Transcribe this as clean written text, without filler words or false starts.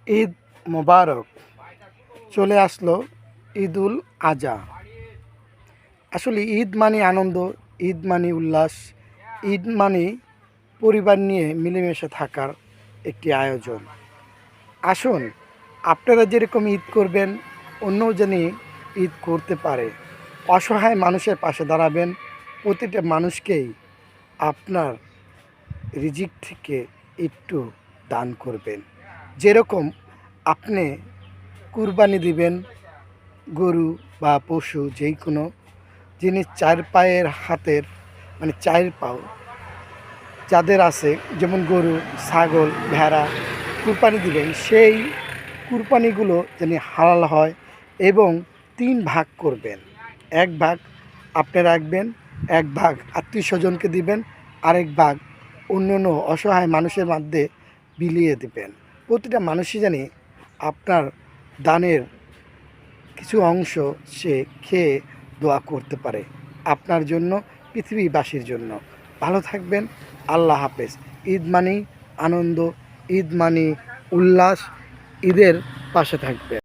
ঈদ মোবারক চলে আসলো। ঈদুল আজহা। আসলে ঈদ মানে আনন্দ, ঈদ মানে উল্লাস, ঈদ মানে পরিবার নিয়ে মিলেমিশে থাকার একটি আয়োজন। আসুন, আপনারা যেরকম ঈদ করবেন, অন্যও যেন ঈদ করতে পারে। অসহায় মানুষের পাশে দাঁড়াবেন। প্রতিটা মানুষকেই আপনার রিজিক থেকে একটু দান করবেন। যেরকম আপনি কুরবানি দিবেন, গরু বা পশু যেই কোনো জিনিস চার পায়ের হাতের, মানে চার পাও যাদের আছে, যেমন গরু, ছাগল, ভেড়া কুরবানি দিবেন, সেই কুরবানিগুলো যেন হালাল হয় এবং 3 ভাগ করবেন। 1 ভাগ আপনি রাখবেন, 1 ভাগ আত্মীয় স্বজনকে দিবেন, আরেক ভাগ অন্য অসহায় মানুষের মধ্যে বিলিয়ে দিবেন। প্রতিটা মানুষই জানি আপনার দানের কিছু অংশ সে খেয়ে দোয়া করতে পারে আপনার জন্য, পৃথিবীবাসীর জন্য। ভালো থাকবেন। আল্লাহ হাফেজ। ঈদ মানেই আনন্দ, ঈদ মানেই উল্লাস। ঈদের পাশে থাকবেন।